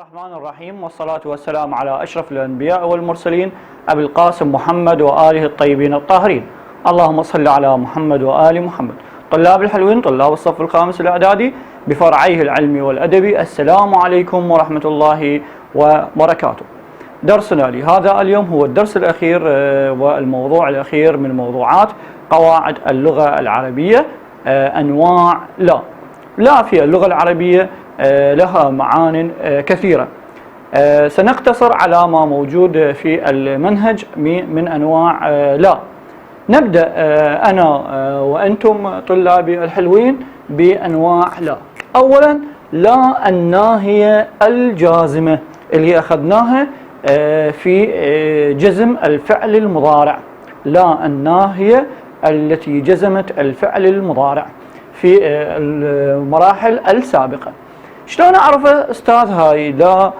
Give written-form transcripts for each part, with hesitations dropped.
الرحمن الرحيم، والصلاة والسلام على أشرف الأنبياء والمرسلين أبي القاسم محمد وآله الطيبين الطاهرين. اللهم صل على محمد وآل محمد. طلاب الحلوين، طلاب الصف الخامس الإعدادي بفرعيه العلمي والأدبي، السلام عليكم ورحمة الله وبركاته. درسنا لهذا اليوم هو الدرس الأخير والموضوع الأخير من موضوعات قواعد اللغة العربية. أنواع لا في اللغة العربية لها معان كثيرة. سنقتصر على ما موجود في المنهج من أنواع لا. نبدأ أنا وأنتم طلابي الحلوين بأنواع لا. أولا لا الناهية الجازمة اللي أخذناها في جزم الفعل المضارع. لا الناهية التي جزمت الفعل المضارع في المراحل السابقة. شلون أعرف أستاذ هاي لا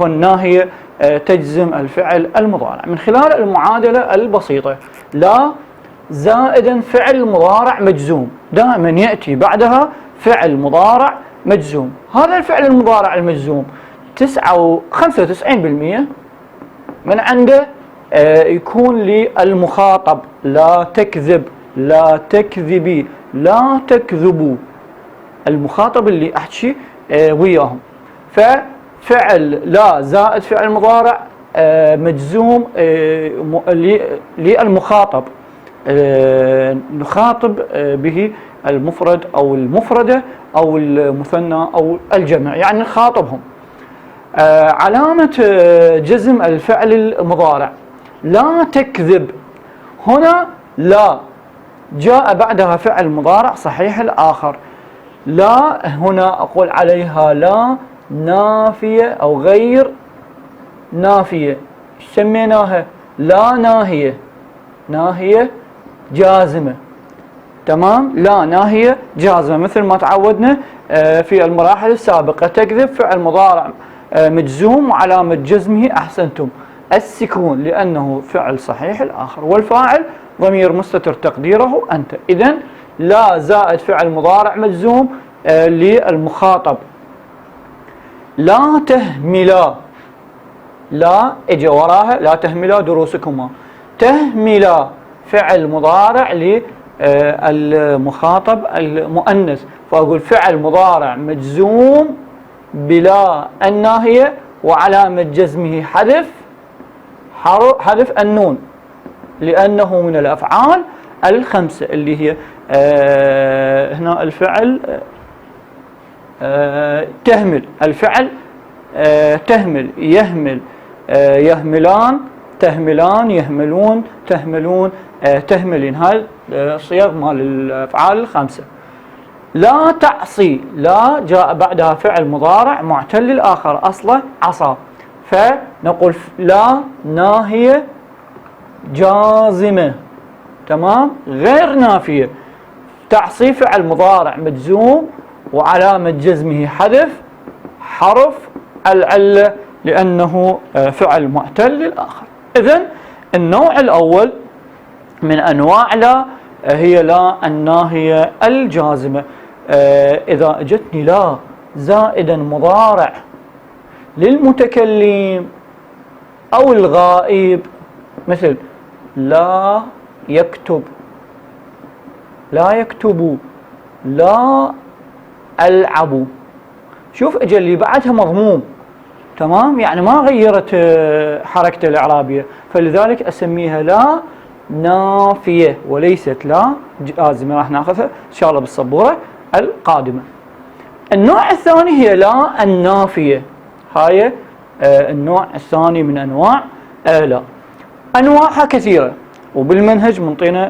ناهية تجزم الفعل المضارع؟ من خلال المعادلة البسيطة. لا زائدا فعل مضارع مجزوم، دائما يأتي بعدها فعل مضارع مجزوم. هذا الفعل المضارع المجزوم 95% من عنده يكون للمخاطب. لا تكذب، لا تكذبي، لا تكذبوا، المخاطب اللي أحكي وياهم. ففعل لا زائد فعل مضارع مجزوم للمخاطب، نخاطب به المفرد أو المفردة أو المثنى أو الجمع، يعني نخاطبهم. علامة جزم الفعل المضارع لا تكذب. هنا لا جاء بعدها فعل مضارع صحيح الآخر. لا هنا أقول عليها لا نافية أو غير نافية. سميناها لا ناهية، ناهية جازمة. تمام، لا ناهية جازمة مثل ما تعودنا في المراحل السابقة. تكذب فعل مضارع مجزوم وعلامة جزمه أحسنتم السكون لأنه فعل صحيح الآخر، والفاعل ضمير مستتر تقديره أنت. إذن لا زائد فعل مضارع مجزوم للمخاطب. لا تهملا، لا اجى وراها لا تهملا دروسكما. تهملا فعل مضارع للمخاطب المؤنث، فأقول فعل مضارع مجزوم بلا الناهية وعلامة جزمه حذف النون لأنه من الأفعال الخمسة اللي هي هنا الفعل تهمل. الفعل تهمل، يهمل، يهملان، تهملان، يهملون، تهملون، تهملين. هاي صيغ مال الأفعال الخمسة. لا تعصي، لا جاء بعدها فعل مضارع معتل الآخر أصله عصى، فنقول لا ناهية جازمة. تمام، غير نافية. تعصي فعل مضارع مجزوم وعلامة جزمه حذف حرف العلة لأنه فعل معتل للآخر. إذن النوع الأول من أنواع لا هي لا الناهية الجازمة. إذا أجتني لا زائدا مضارع للمتكلم أو الغائب، مثل لا يكتب، لا يكتبوا، لا ألعبوا. شوف اجى اللي بعدها مضموم، تمام، يعني ما غيرت حركته الإعرابية، فلذلك أسميها لا نافية وليست لا جازمة. راح ناخذها إن شاء الله بالسبورة القادمة. النوع الثاني هي لا النافية. هاي النوع الثاني من أنواع لا. أنواعها كثيرة وبالمنهج منطينا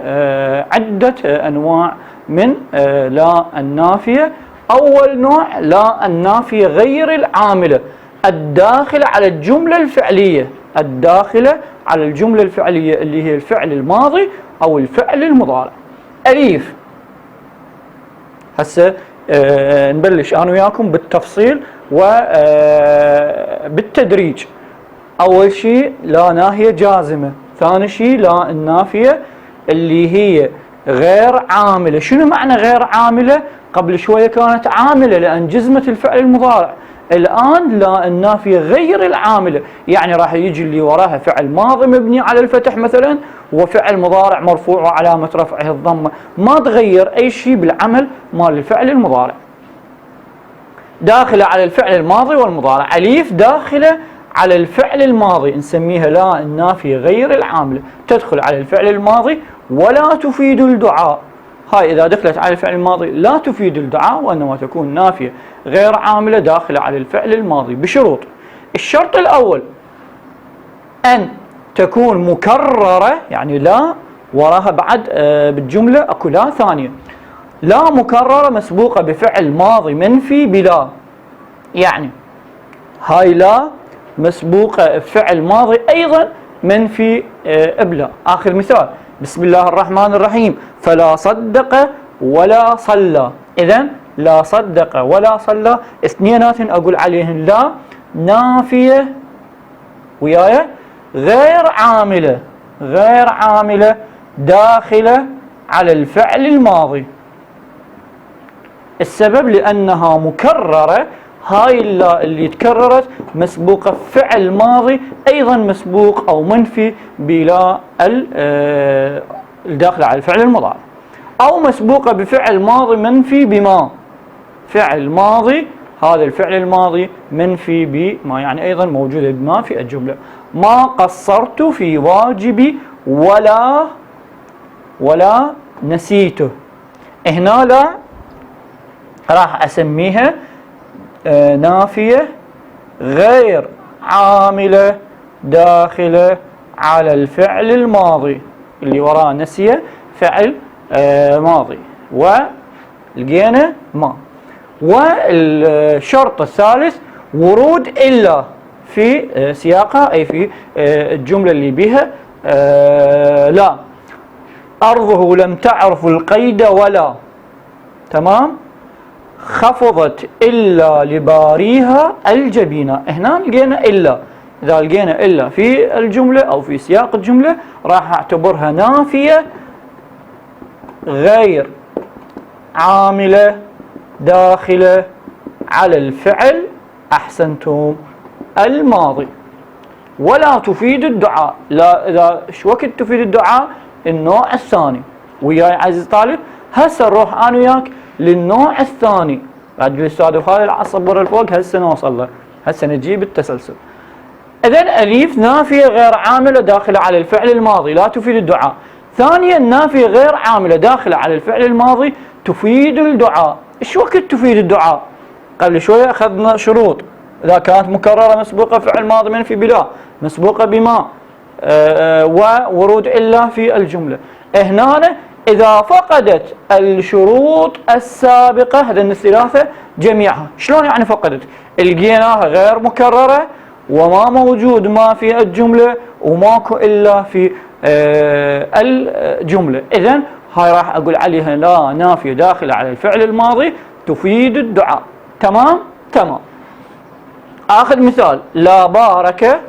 عدة أنواع من لا النافية. أول نوع لا النافية غير العاملة الداخلة على الجملة الفعلية، الداخلة على الجملة الفعلية اللي هي الفعل الماضي أو الفعل المضارع. أليف. هسه نبلش أنا وياكم بالتفصيل وبالتدريج. أول شيء لا ناهية جازمة، ثاني شيء لا النافية اللي هي غير عاملة. شنو معنى غير عاملة؟ قبل شوية كانت عاملة لأن جزمت الفعل المضارع، الآن لا، النافية غير العاملة، يعني راح يجي اللي وراها فعل ماضي مبني على الفتح مثلا وفعل مضارع مرفوع وعلامة رفعه الضمة، ما تغير أي شيء بالعمل مال الفعل المضارع. داخلة على الفعل الماضي والمضارع، أليف داخلة على الفعل الماضي نسميها لا النافية غير العاملة، تدخل على الفعل الماضي ولا تفيد الدعاء. هاي إذا دخلت على الفعل الماضي لا تفيد الدعاء، وإنما تكون نافية غير عاملة داخلة على الفعل الماضي بشروط. الشرط الأول أن تكون مكررة، يعني لا وراها بعد بالجملة أكو لا ثانية، لا مكررة مسبوقة بفعل ماضي منفي بلا، يعني هاي لا مسبوقة بفعل ماضي أيضا منفي بلا. آخر مثال بسم الله الرحمن الرحيم، فلا صدق ولا صلى. إذن لا صدق ولا صلى اثنينات أقول عليهن لا نافية وياي غير عاملة، غير عاملة داخلة على الفعل الماضي. السبب لأنها مكررة، هاي اللا اللي تكررت مسبوقة فعل ماضي أيضا مسبوق أو منفي بلا الداخل على الفعل المضارع، أو مسبوقة بفعل ماضي منفي بما، فعل ماضي هذا الفعل الماضي منفي بما، يعني أيضا موجودة بما في الجملة. ما قصرت في واجبي ولا نسيته. هنا لا راح أسميها نافية غير عاملة داخلة على الفعل الماضي اللي وراه نسية فعل ماضي ولقينا ما. والشرط الثالث ورود إلا في سياقها، أي في الجملة اللي بها لا. أرضه لم تعرف القيد ولا، تمام. خفضت إلا لباريها الجبينة. هنا لقينا إلا، إذا لقينا إلا في الجملة أو في سياق الجملة راح أعتبرها نافية غير عاملة داخلة على الفعل، أحسنتم، الماضي، ولا تفيد الدعاء. لا، إذا شو وقت تفيد الدعاء؟ النوع الثاني. وياي عزيزي الطالب، هسه نروح أنا وياك للنوع الثاني. بعد الأستاذ خالد العصبر الفوق هسه نوصل له، هسه نجيب التسلسل. إذن أليف نافية غير عاملة داخلة على الفعل الماضي لا تفيد الدعاء. ثانيا نافية غير عاملة داخلة على الفعل الماضي تفيد الدعاء. إيش وقت تفيد الدعاء؟ قبل شوية أخذنا شروط، إذا كانت مكررة مسبوقة فعل ماضي منفي بلا، مسبوقة بما، وورود إلا في الجملة. هنا إذا فقدت الشروط السابقة، هذين الثلاثة جميعها. شلون يعني فقدت؟ لقيناها غير مكررة وما موجود ما في الجملة وماكو إلا في الجملة، إذن هاي راح أقول عليها لا نافية داخلة على الفعل الماضي تفيد الدعاء. تمام تمام. آخر مثال لا بارك،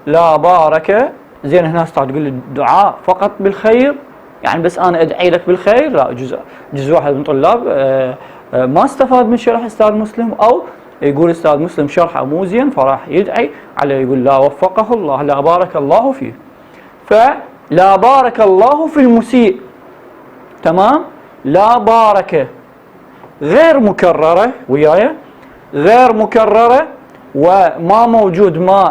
لا بارك. زين هنا استاذ تقول لي الدعاء فقط بالخير، يعني بس أنا أدعي لك بالخير؟ لا، جزء واحد من طلاب ما استفاد من شرح أستاذ مسلم، أو يقول أستاذ مسلم شرحه مو زين فراح يدعي عليه يقول لا وفقه الله، لا بارك الله فيه. فلا بارك الله في المسيء، تمام. لا بارك غير مكررة وياي، غير مكررة وما موجود ما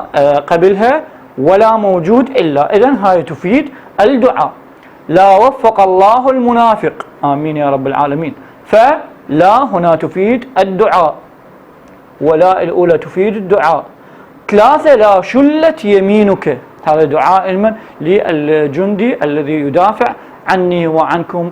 قبلها ولا موجود إلا، إذن هاي تفيد الدعاء. لا وفق الله المنافق، آمين يا رب العالمين. فلا هنا تفيد الدعاء، ولا الأولى تفيد الدعاء. ثلاثة لا شلت يمينك، هذا دعاء من للجندي الذي يدافع عني وعنكم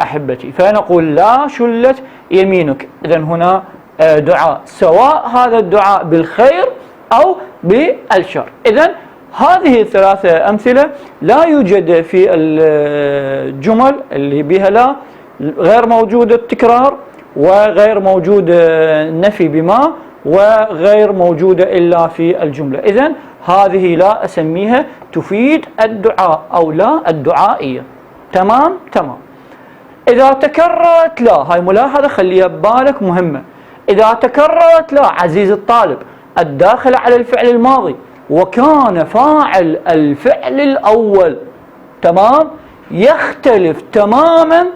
أحبتي، فنقول لا شلت يمينك. إذن هنا دعاء، سواء هذا الدعاء بالخير أو بالشر. إذن هذه الثلاثة أمثلة لا يوجد في الجمل اللي بها لا، غير موجود التكرار وغير موجود النفي بما وغير موجودة إلا في الجملة. إذن هذه لا أسميها تفيد الدعاء أو لا الدعائية. تمام تمام. إذا تكررت لا، هاي ملاحظة خليها ببالك مهمة، إذا تكررت لا عزيز الطالب الداخلة على الفعل الماضي وكان فاعل الفعل الأول تمام يختلف تماما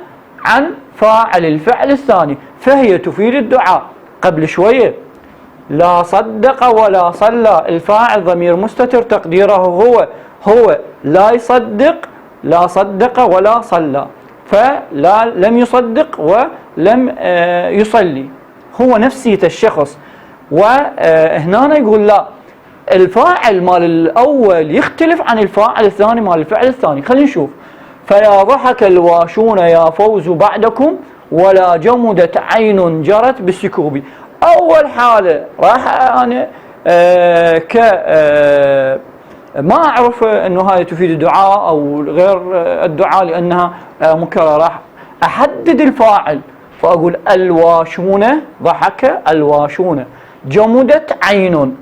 عن فاعل الفعل الثاني، فهي تفيد الدعاء. قبل شوية لا صدق ولا صلى، الفاعل ضمير مستتر تقديره هو لا يصدق، لا صدق ولا صلى، فلا لم يصدق ولم يصلي، هو نفسية الشخص. وهنا يقول لا، الفاعل مال الأول يختلف عن الفاعل الثاني مال الفعل الثاني. خلينا نشوف. فيا ضحك الواشون يا فوز بعدكم ولا جمدت عين جرت بالسكوب. أول حالة راح أنا ما أعرف أنه هاي تفيد الدعاء أو غير الدعاء لأنها مكررة، راح أحدد الفاعل فأقول الواشون، ضحك الواشون، جمدت عين،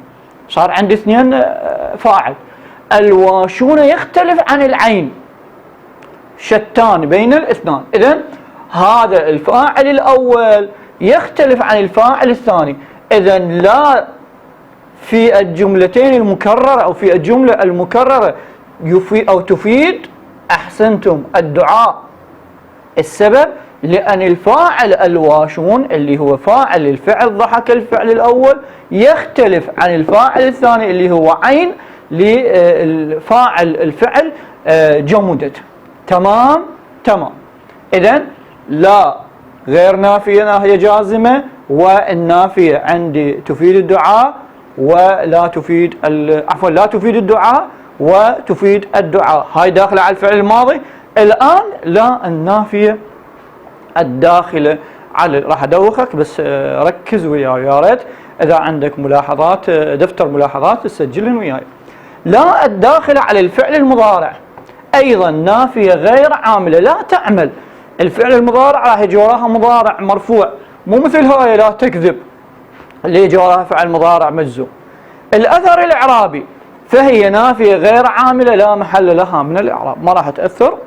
صار عندي اثنين فاعل. الواشون يختلف عن العين، شتان بين الاثنان، إذن هذا الفاعل الأول يختلف عن الفاعل الثاني، إذن لا في الجملتين المكررة أو في الجملة المكررة تفيد أحسنتم الدعاء. السبب لأن الفاعل الواشون اللي هو فاعل الفعل ضحك الفعل الأول يختلف عن الفاعل الثاني اللي هو عين لفاعل الفعل جمدت. تمام. إذن لا غير نافية، ناهية جازمة، والنافية عندي تفيد الدعاء ولا تفيد عفوا لا تفيد الدعاء وتفيد الدعاء، هاي داخلة على الفعل الماضي. الآن لا النافية الداخلة على، راح أدوخك بس ركز وياي يا ريت إذا عندك ملاحظات دفتر ملاحظات تسجلن وياي. لا الداخلة على الفعل المضارع أيضا نافية غير عاملة، لا تعمل. الفعل المضارع راح يجي وراها مضارع مرفوع، مو مثل هاي لا تكذب اللي يجي وراها فعل مضارع مجزوم. الأثر الإعرابي فهي نافية غير عاملة لا محل لها من الإعراب، ما راح تأثر.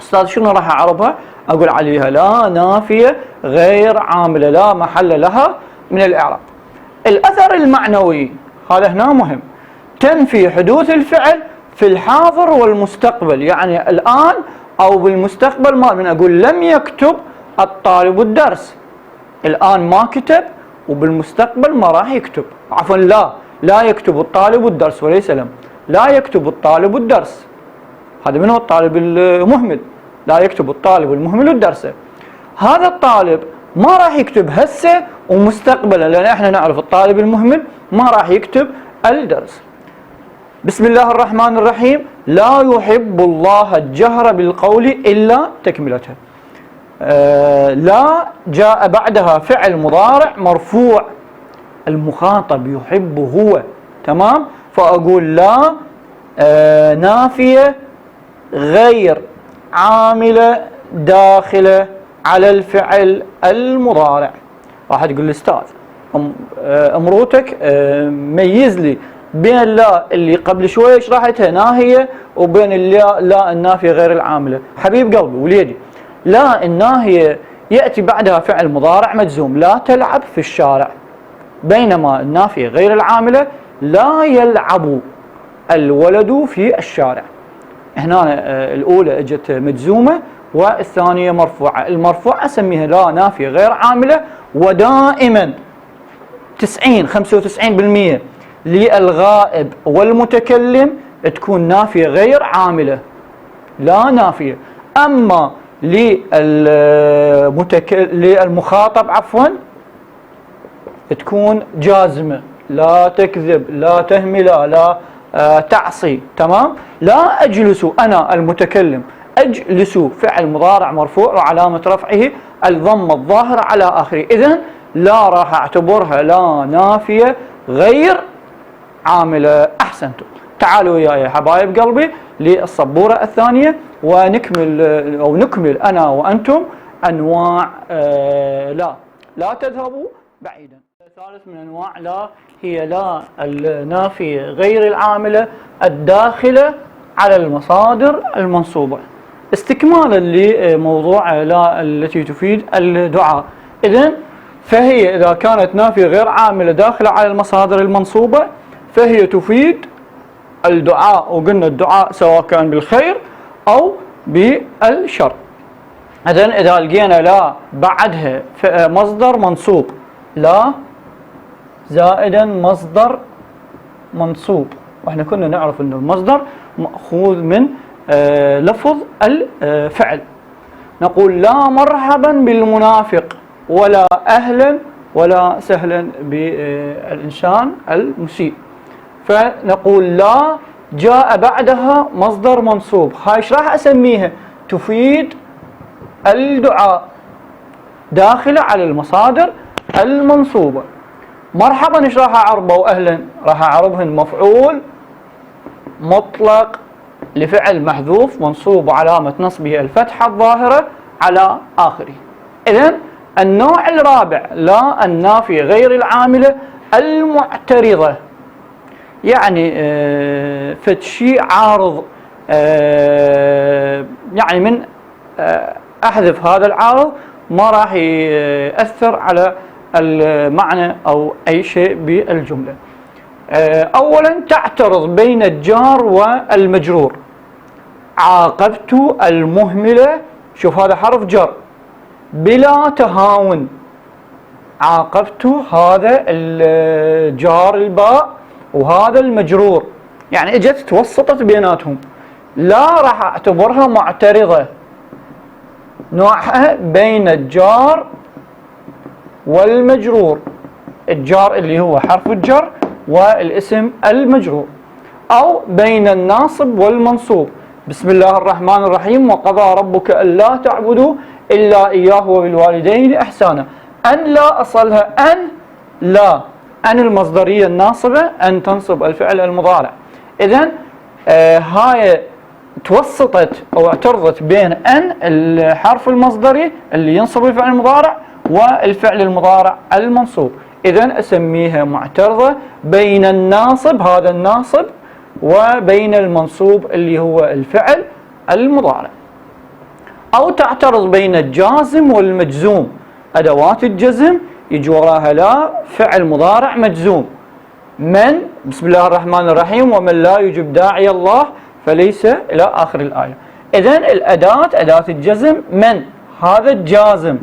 أستاذ شنو راح أعربها؟ أقول عليها لا نافية غير عاملة لا محل لها من الإعراب. الأثر المعنوي هذا هنا مهم، تنفي حدوث الفعل في الحاضر والمستقبل، يعني الآن أو بالمستقبل. ما من أقول لم يكتب الطالب الدرس، الآن ما كتب وبالمستقبل ما راح يكتب، عفوا لا يكتب الطالب الدرس وليس لم، لا يكتب الطالب الدرس، هذا من هو الطالب المهمل، لا يكتب الطالب المهمل الدرس. هذا الطالب ما راح يكتب هسه ومستقبلا، لأن احنا نعرف الطالب المهمل ما راح يكتب الدرس. بسم الله الرحمن الرحيم، لا يحب الله الجهر بالقول إلا تكملتها. لا جاء بعدها فعل مضارع مرفوع، المخاطب يحب هو، تمام. فأقول لا نافية غير عاملة داخلة على الفعل المضارع. راح تقول الأستاذ أمروتك ميز لي بين لا اللي قبل شوية شرحتها ناهية وبين لا النافية غير العاملة. حبيب قلبي وليدي، لا الناهية يأتي بعدها فعل مضارع مجزوم، لا تلعب في الشارع، بينما النافية غير العاملة لا يلعب الولد في الشارع. هنا الأولى اجت مجزومة والثانية مرفوعة، المرفوعة أسميها لا نافية غير عاملة، ودائما 95% للغائب والمتكلم تكون نافية غير عاملة لا نافية. أما للمخاطب عفوا تكون جازمة، لا تكذب لا تهمل لا تعصي، تمام. لا أجلس أنا المتكلم، أجلس فعل مضارع مرفوع وعلامة رفعه الضمة الظاهرة على آخره، إذن لا راح أعتبرها لا نافية غير عاملة. أحسنتم. تعالوا وياي يا حبايب قلبي للسبورة الثانية ونكمل أنا وأنتم أنواع لا تذهبوا بعيدا. الثالث من أنواع لا هي لا النافية غير العاملة الداخلة على المصادر المنصوبة. استكمالا لموضوع لا التي تفيد الدعاء. إذن فهي إذا كانت نافية غير عاملة داخلة على المصادر المنصوبة فهي تفيد الدعاء، وقلنا الدعاء سواء كان بالخير أو بالشر. إذن إذا لقينا لا بعدها مصدر منصوب، لا زائدا مصدر منصوب، واحنا كنا نعرف أن المصدر مأخوذ من لفظ الفعل، نقول لا مرحبا بالمنافق ولا أهلا ولا سهلا بالإنسان المسيء، فنقول لا جاء بعدها مصدر منصوب، هاي ايش راح أسميها؟ تفيد الدعاء داخلة على المصادر المنصوبة. مرحبا ايش راح أعربه؟ وأهلا راح أعربهن مفعول مطلق لفعل محذوف منصوب وعلامة نصبه الفتحة الظاهرة على آخره. إذن النوع الرابع لا النافية غير العاملة المعترضة، يعني فتشي عارض، يعني من أحذف هذا العارض ما راح يأثر على المعنى أو أي شيء بالجملة. أولا تعترض بين الجار والمجرور، عاقبت المهملة، شوف هذا حرف جر بلا تهاون، عاقبت هذا الجار الباء وهذا المجرور، يعني اجت توسطت بيناتهم. لا راح اعتبرها معترضة، نوعها بين الجار والمجرور، الجار اللي هو حرف الجر والاسم المجرور، أو بين الناصب والمنصوب. بسم الله الرحمن الرحيم وقضى ربك ألا تعبدوا إلا إياه وبالوالدين إحسانا. أن لا أصلها أن، لا أن المصدرية الناصبة أن تنصب الفعل المضارع. إذن هاي توسطت أو اعترضت بين أن الحرف المصدري اللي ينصب الفعل المضارع والفعل المضارع المنصوب، إذن أسميها معترضة بين الناصب هذا الناصب وبين المنصوب اللي هو الفعل المضارع. أو تعترض بين الجازم والمجزوم، أدوات الجزم يجي وراها لا فعل مضارع مجزوم، من بسم الله الرحمن الرحيم ومن لا يجب داعي الله فليس إلى آخر الآية. إذن الأداة أداة الجزم من، هذا الجازم،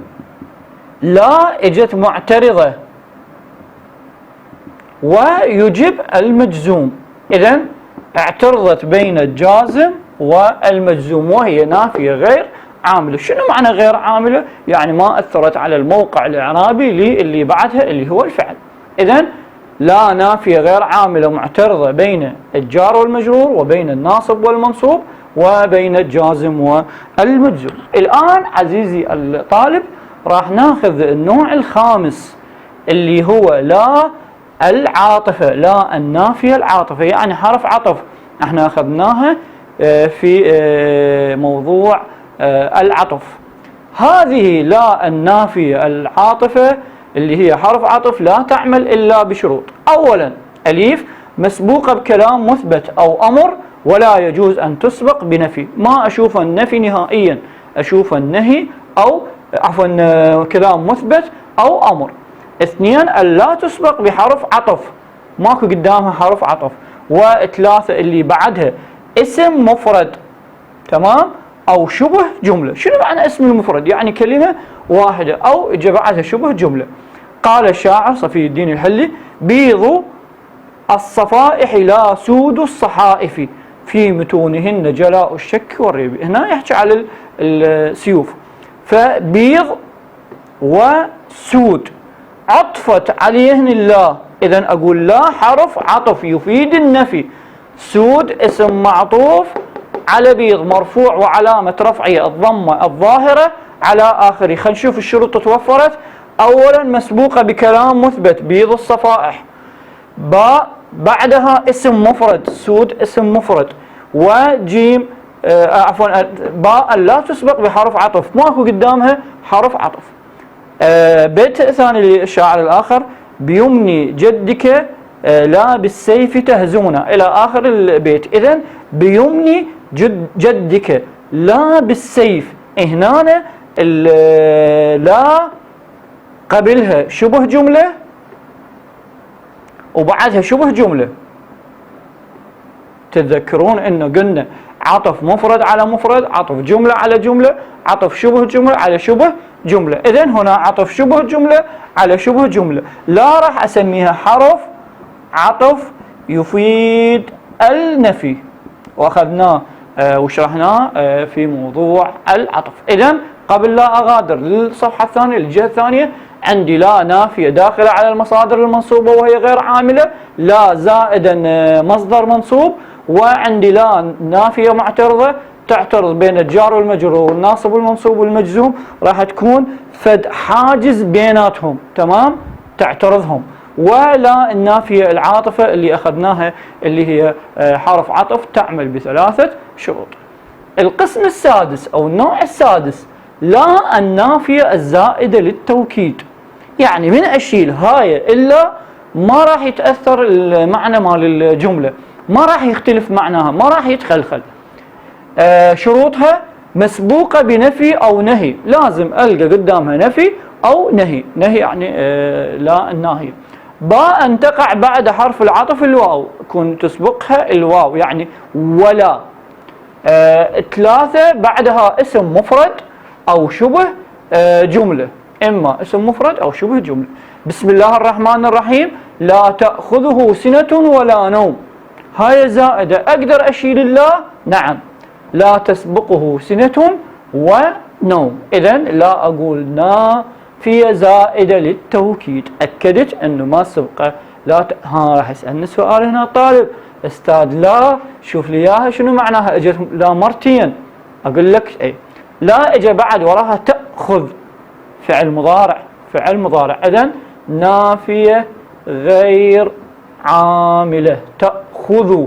لا اجت معترضة ويجب المجزوم، إذن اعترضت بين الجازم والمجزوم وهي نافية غير عاملة. شنو معنى غير عاملة؟ يعني ما أثرت على الموقع الإعرابي اللي بعدها اللي هو الفعل. إذن لا نافية غير عاملة معترضة بين الجار والمجرور وبين الناصب والمنصوب وبين الجازم والمجزوم. الآن عزيزي الطالب راح ناخذ النوع الخامس اللي هو لا العاطفة، لا النافية العاطفة، يعني حرف عطف احنا أخذناها في موضوع العطف. هذه لا النافية العاطفة اللي هي حرف عطف لا تعمل إلا بشروط. أولا أليف مسبوقة بكلام مثبت أو أمر ولا يجوز أن تسبق بنفي، ما أشوف النفي نهائيا، أشوف النهي أو عفوا كلام مثبت أو أمر. اثنين لا تسبق بحرف عطف، ماكو قدامها حرف عطف. وثلاثة اللي بعدها اسم مفرد، تمام، أو شبه جملة. شنو معنى اسم المفرد؟ يعني كلمة واحدة أو إجا بعدها شبه جملة. قال الشاعر صفي الدين الحلي: بيض الصفائح لا سود الصحائف في متونهن جلاء الشك والريب. هنا يحكي على السيوف، فبيض وسود عطفت عليهن الله، إذن أقول لا حرف عطف يفيد النفي، سود اسم معطوف على بيض مرفوع وعلامة رفعه الضمة الظاهرة على آخره. خلينا نشوف الشروط توفرت. أولا مسبوقة بكلام مثبت بيض الصفائح، باء بعدها اسم مفرد سود اسم مفرد، وجيم عفوا باء لا تسبق بحرف عطف ماكو قدامها حرف عطف. بيت ثاني للشاعر الآخر: بيمني جدك لا بالسيف تهزونه، إلى آخر البيت. إذن بيمني جدك لا بالسيف. هنا لا قبلها شبه جملة وبعدها شبه جملة. تتذكرون انه قلنا عطف مفرد على مفرد، عطف جملة على جملة، عطف شبه جملة على شبه جملة. إذن هنا عطف شبه جملة على شبه جملة. لا راح أسميها حرف عطف يفيد النفي، وأخذناه وشرحناه في موضوع العطف. إذن قبل لا أغادر للصفحة الثانية للجهة الثانية، عندي لا نافية داخلة على المصادر المنصوبة وهي غير عاملة، لا زائدا مصدر منصوب، وعندي لا نافية معترضة تعترض بين الجار والمجرور والناصب والمنصوب والمجزوم، راح تكون فد حاجز بيناتهم، تمام، تعترضهم. ولا النافية العاطفة اللي أخذناها اللي هي حرف عطف تعمل بثلاثة شروط. القسم السادس أو النوع السادس، لا النافية الزائدة للتوكيد. يعني من أشيل هاي إلا ما راح يتأثر المعنى مال الجملة، ما راح يختلف معناها، ما راح يتخلخل. شروطها مسبوقة بنفي أو نهي، لازم ألقى قدامها نفي أو نهي. نهي يعني لا الناهية. باء أن تقع بعد حرف العطف الواو، يكون تسبقها الواو يعني ولا. ثلاثة بعدها اسم مفرد أو شبه جملة، إما اسم مفرد أو شبه جملة. بسم الله الرحمن الرحيم، لا تأخذه سنة ولا نوم، هاي زائدة. أقدر أشيل الله؟ نعم. لا تسبقه سنة ونوم. إذن لا أقول نافية زائدة للتوكيد. أكدت أنه ما سبقه لا راح يسألني سؤال هنا الطالب، أستاذ لا شوف لي إياها شنو معناها، أجت لا مرتين. أقول لك إيه، لا إجا بعد وراها تأخذ فعل مضارع، فعل مضارع. إذن نافية غير عاملة، تأخذ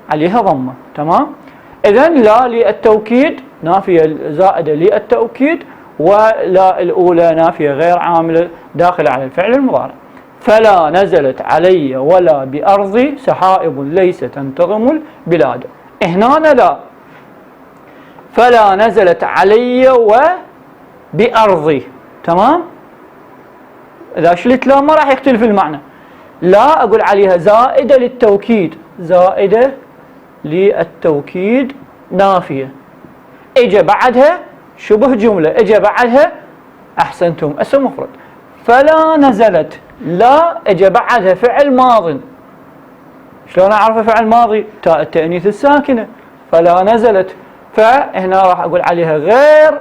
عليها ضمة، تمام. إذن لا للتوكيد، نافية زائدة للتوكيد، ولا الأولى نافية غير عاملة داخلة على الفعل المضارع. فلا نزلت علي ولا بأرضي سحائب ليس تنتظم البلاد. هنا لا، فلا نزلت علي وبأرضي، تمام. إذا شلت لا ما راح يختلف المعنى. لا أقول عليها زائدة للتوكيد، زائدة للتوكيد نافية. إجا بعدها شبه جملة، إجا بعدها أحسنتم اسم مفرد. فلا نزلت، لا إجا بعدها فعل ماض. شلون أعرف فعل ماضي؟ تاء التأنيث الساكنة، فلا نزلت. فهنا راح أقول عليها غير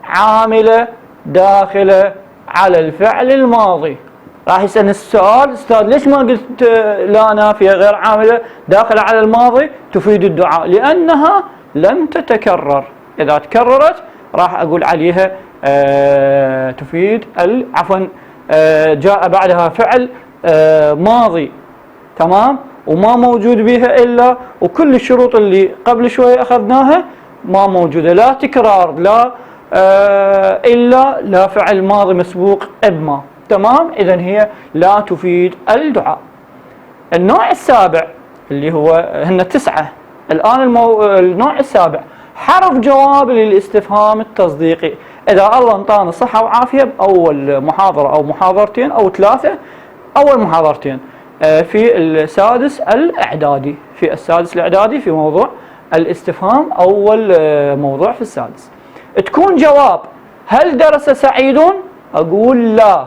عاملة داخلة على الفعل الماضي. راح يسألني السؤال، أستاذ ليش ما قلت لا نافية غير عاملة داخلة على الماضي تفيد الدعاء؟ لأنها لم تتكرر. إذا تكررت راح أقول عليها تفيد عفوا جاء بعدها فعل ماضي، تمام، وما موجود بها إلا، وكل الشروط اللي قبل شوي أخذناها ما موجودة، لا تكرار، لا إلا، لا فعل ماضي مسبوق بما، تمام. إذن هي لا تفيد الدعاء. النوع السابع اللي هو هن 9 الآن، النوع السابع حرف جواب للاستفهام التصديقي. إذا الله انطانا صحة وعافية بأول محاضرة أو محاضرتين أو 3، أول محاضرتين في السادس الإعدادي، في السادس الإعدادي في موضوع الاستفهام، أول موضوع في السادس، تكون جواب هل درس سعيد؟ أقول لا،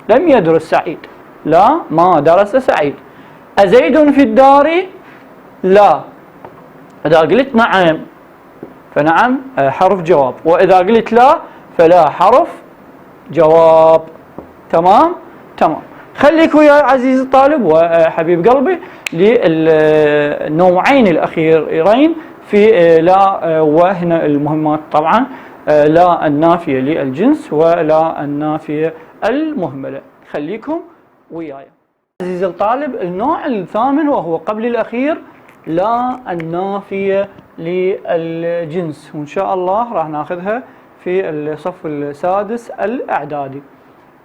لم يدرس سعيد، لا ما درس سعيد. أزيد في الدار؟ لا. إذا قلت نعم فنعم حرف جواب، وإذا قلت لا فلا حرف جواب، تمام. تمام. خليك وياي عزيزي الطالب وحبيب قلبي للنوعين الأخيرين في لا، وهنا المهمات طبعا، لا النافية للجنس ولا النافية المهملة. خليكم وياي عزيزي الطالب. النوع الثامن وهو قبل الأخير، لا النافية للجنس، وإن شاء الله راح ناخذها في الصف السادس الإعدادي.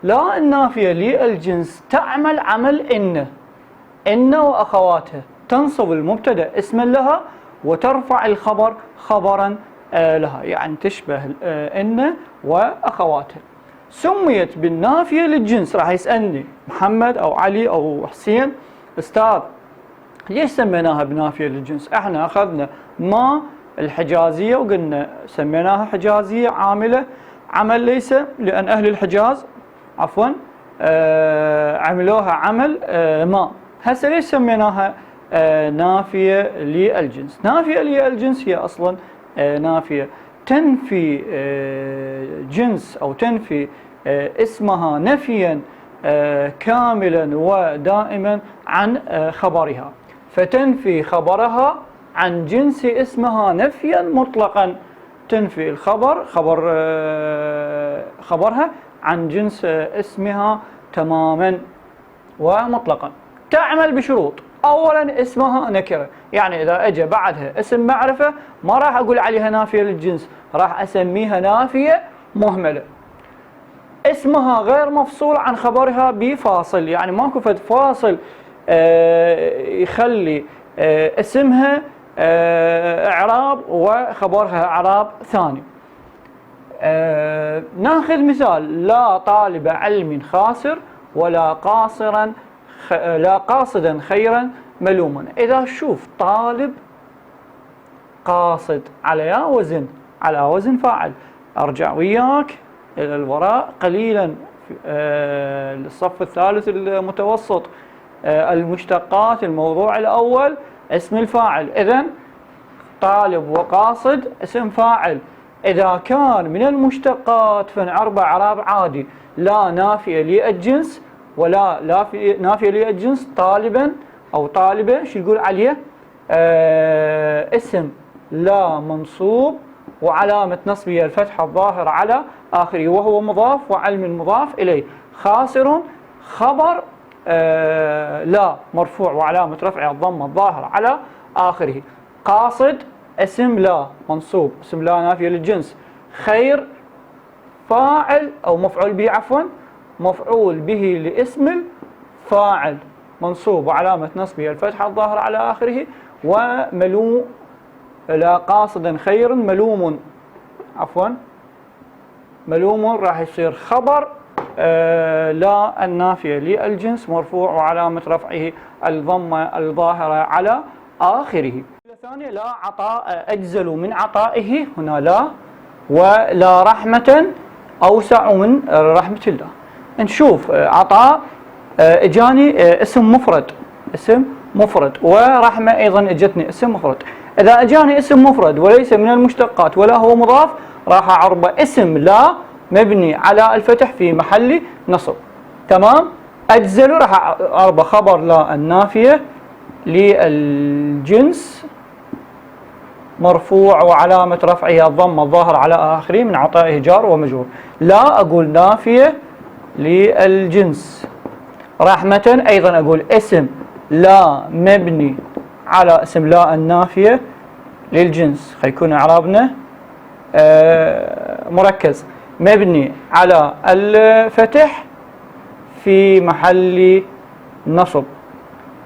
لا النافية للجنس تعمل عمل إن وأخواتها، تنصب المبتدأ اسما لها وترفع الخبر خبرا لها، يعني تشبه إن وأخواتها. سميت بالنافية للجنس. راح يسألني محمد أو علي أو حسين: أستاذ ليش سميناها بنافية للجنس؟ احنا أخذنا ما الحجازية وقلنا سميناها حجازية عاملة عمل ليس، لأن أهل الحجاز عفوا عملوها عمل ما. هسه ليش سميناها نافية للجنس؟ نافية للجنس هي أصلا نافية تنفي جنس أو تنفي اسمها نفيا كاملا ودائما عن خبرها، فتنفي خبرها عن جنس اسمها نفيا مطلقا. تنفي خبرها عن جنس اسمها تماما ومطلقا. تعمل بشروط: اولا اسمها نكره، يعني اذا اجى بعدها اسم معرفه ما راح اقول عليها نافيه للجنس، راح اسميها نافيه مهمله. اسمها غير مفصول عن خبرها بفاصل، يعني ماكو فد فاصل يخلي اسمها اعراب وخبرها اعراب ثاني. ناخذ مثال: لا طالب علم خاسر ولا لا قاصدا خيرا ملوما. اذا شوف طالب قاصد على على وزن فاعل، ارجع وياك الى الوراء قليلا الصف الثالث المتوسط، المشتقات الموضوع الاول اسم الفاعل، اذن طالب وقاصد اسم فاعل. إذا كان من المشتقات فنعربه إعراب عادي: لا نافية للجنس ولا نافية للجنس طالبا أو طالبة. شو يقول عليه؟ اسم لا منصوب وعلامة نصبه الفتحة الظاهرة على آخره وهو مضاف وعلم مضاف إليه. خاسر خبر لا مرفوع وعلامة رفعه الضمة الظاهرة على آخره. قاصد اسم لا منصوب، اسم لا نافية للجنس. خير فاعل أو مفعول به عفوا، مفعول به لاسم الفاعل منصوب وعلامة نصبه الفتحة الظاهرة على آخره. وملوم لا قاصدا خير ملوم عفوا ملوم راح يصير خبر لا النافية للجنس مرفوع وعلامة رفعه الضمة الظاهرة على آخره. الثانية: لا عطاء أجزل من عطائه. هنا لا ولا رحمة أوسع من رحمة الله. نشوف عطاء اجاني اسم مفرد ورحمة أيضا اجتني اسم مفرد. إذا اجاني اسم مفرد وليس من المشتقات ولا هو مضاف راح أعربه اسم لا مبني على الفتح في محل نصب. تمام. أجزل راح أعربه خبر لا النافية للجنس مرفوع وعلامة رفعه الضمة الظاهر على آخره من عطائه جار ومجرور. لا أقول نافية للجنس. رحمة أيضا أقول اسم لا مبني على اسم لا النافية للجنس. خيكون إعرابنا مركز مبني على الفتح في محل نصب.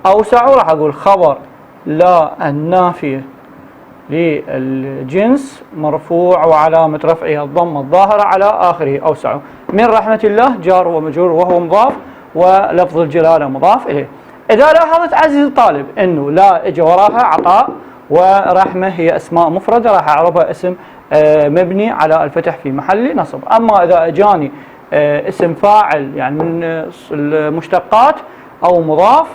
أوسع راح أقول خبر لا النافية للجنس مرفوع وعلامة رفعها الضمة الظاهرة على آخره. أوسع من رحمة الله جار ومجرور وهو مضاف ولفظ الجلالة مضاف إليه. إذا لاحظت عزيزي الطالب أنه لا إجا وراها عطاء ورحمة هي أسماء مفردة راح أعربها اسم مبني على الفتح في محل نصب. أما إذا أجاني اسم فاعل يعني من المشتقات أو مضاف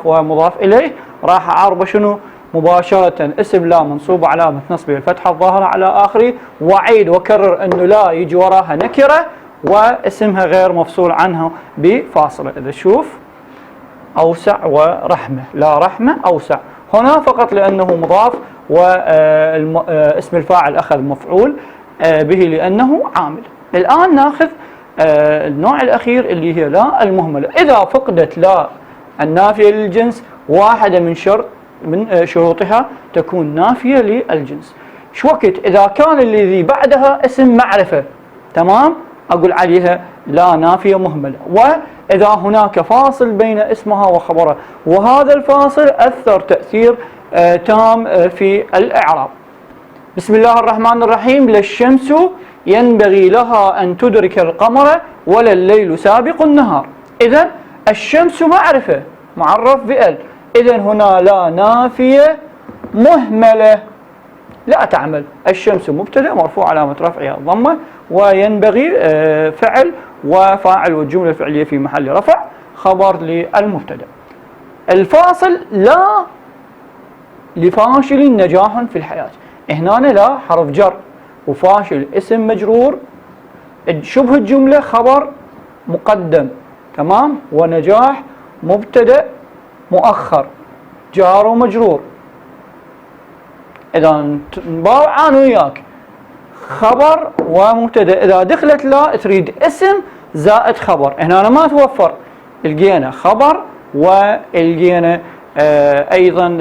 ومضاف إليه راح أعربه شنو؟ مباشرة اسم لا منصوب علامة نصبه الفتحة الظاهرة على آخره. وعيد وكرر أنه لا يجي وراها نكرة واسمها غير مفصول عنها بفاصلة. إذا شوف أوسع ورحمة، لا رحمة أوسع، هنا فقط لأنه مضاف واسم الفاعل أخذ مفعول به لأنه عامل. الآن ناخذ النوع الأخير اللي هي لا المهملة. إذا فقدت لا النافية للجنس واحدة من شروطها تكون نافية للجنس. شو وقت؟ إذا كان الذي بعدها اسم معرفة تمام أقول عليها لا نافية مهملة. وإذا هناك فاصل بين اسمها وخبرها وهذا الفاصل أثر تأثير تام في الإعراب. بسم الله الرحمن الرحيم. لا الشمس ينبغي لها أن تدرك القمر ولا الليل سابق النهار. إذن الشمس معرفة معرف بأل، إذن هنا لا نافية مهملة لا تعمل. الشمس مبتدأ مرفوع علامة رفعها الضمة، وينبغي فعل وفاعل والجملة الفعلية في محل رفع خبر للمبتدأ. الفاصل لا لفاشل نجاح في الحياة. هنا لا حرف جر، وفاشل اسم مجرور، شبه الجملة خبر مقدم، تمام، ونجاح مبتدأ مؤخر جار ومجرور. إذا نباوع أنا وياك خبر ومبتدأ، إذا دخلت لا تريد اسم زائد خبر، هنا أنا ما توفر، لقينا خبر ولقينا أيضا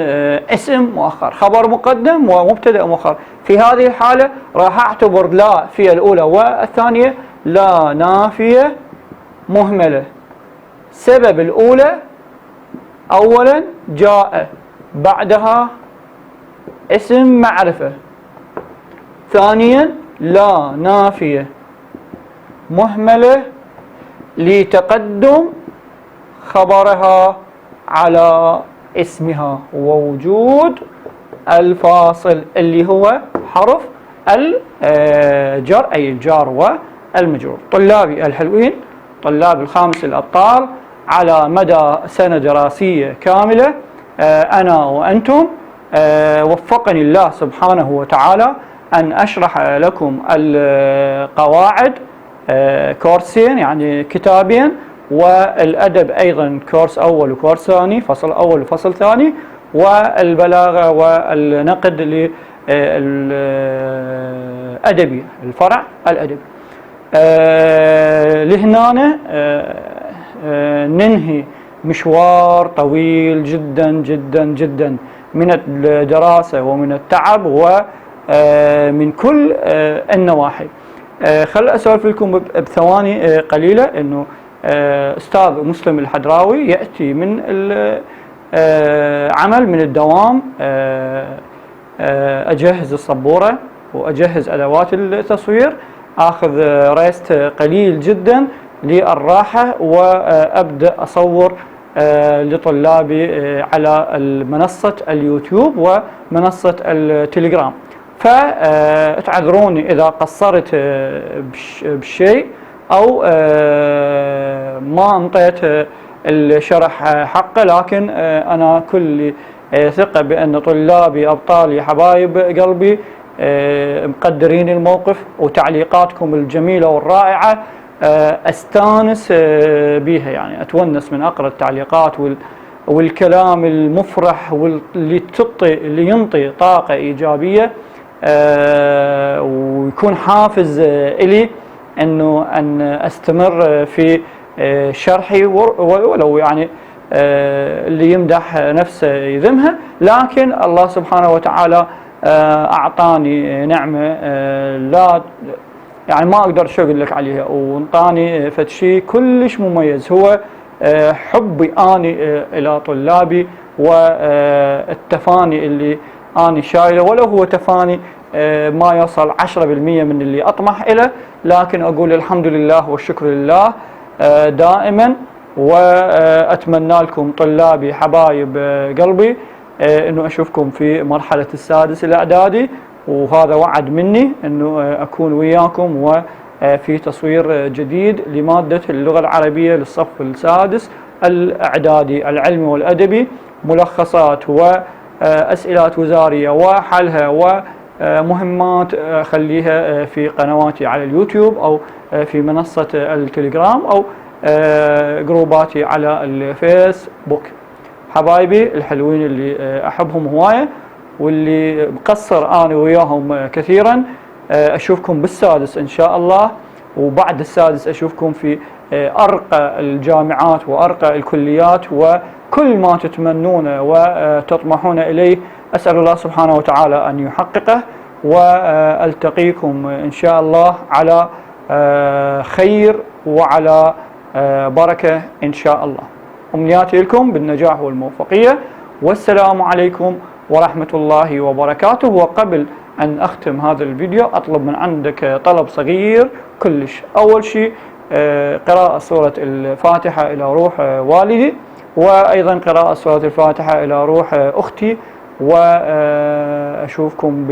اسم مؤخر، خبر مقدم ومبتدأ مؤخر. في هذه الحالة راح أعتبر لا في الأولى والثانية لا نافية مهملة. سبب الأولى أولا جاء بعدها اسم معرفة، ثانيا لا نافية مهملة لتقدم خبرها على اسمها ووجود الفاصل اللي هو حرف الجر أي الجار والمجرور. طلابي الحلوين، طلاب الخامس الأبطال، على مدى سنة دراسية كاملة أنا وأنتم وفقني الله سبحانه وتعالى أن أشرح لكم القواعد كورسين، يعني كتابين، والأدب أيضا كورس أول وكورس ثاني، فصل أول وفصل ثاني، والبلاغة والنقد للأدبي الفرع الأدبي. لهنا ننهي مشوار طويل جدا جدا جدا من الدراسة ومن التعب ومن كل النواحي. خل أسولف لكم بثواني قليلة إنه أستاذ مسلم الحدراوي يأتي من عمل من الدوام، أجهز الصبورة وأجهز أدوات التصوير، أخذ ريست قليل جدا للراحة، وأبدأ أصور لطلابي على منصة اليوتيوب ومنصة التليجرام. فتعذروني إذا قصرت بالشيء أو ما انطيت الشرح حقه، لكن أنا كل ثقة بأن طلابي أبطالي حبايب قلبي مقدرين الموقف، وتعليقاتكم الجميلة والرائعة أستانس بيها، يعني أتونس من أقرأ التعليقات والكلام المفرح اللي ينطي طاقة إيجابية، ويكون حافز إلي أن أستمر في شرحي، ولو يعني اللي يمدح نفسه يذمها، لكن الله سبحانه وتعالى أعطاني نعمة لا يعني ما أقدر شو أقول لك عليها، وانطاني فتشي كلش مميز، هو حبي أني إلى طلابي والتفاني اللي أني شايله، ولو هو تفاني ما يوصل 10% من اللي أطمح إليه، لكن أقول الحمد لله والشكر لله دائما. وأتمنى لكم طلابي حبايب قلبي أنه أشوفكم في مرحلة السادس الإعدادي، وهذا وعد مني أنه أكون وياكم وفي تصوير جديد لمادة اللغة العربية للصف السادس الإعدادي العلمي والأدبي، ملخصات وأسئلة وزارية وحلها ومهمات خليها في قنواتي على اليوتيوب أو في منصة التليجرام أو جروباتي على الفيسبوك. حبايبي الحلوين اللي أحبهم هواية واللي مقصر أنا وياهم كثيرا، أشوفكم بالسادس إن شاء الله، وبعد السادس أشوفكم في أرقى الجامعات وأرقى الكليات، وكل ما تتمنون وتطمحون إليه أسأل الله سبحانه وتعالى أن يحققه، وألتقيكم إن شاء الله على خير وعلى بركة إن شاء الله. أمنياتي لكم بالنجاح والموفقية، والسلام عليكم ورحمة الله وبركاته. وقبل أن أختم هذا الفيديو أطلب من عندك طلب صغير كلش. أول شيء قراءة سورة الفاتحة إلى روح والدي، وأيضا قراءة سورة الفاتحة إلى روح أختي، وأشوفكم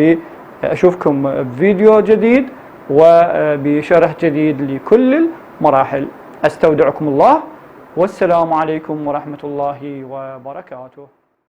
بفيديو جديد وبشرح جديد لكل المراحل. أستودعكم الله، والسلام عليكم ورحمة الله وبركاته.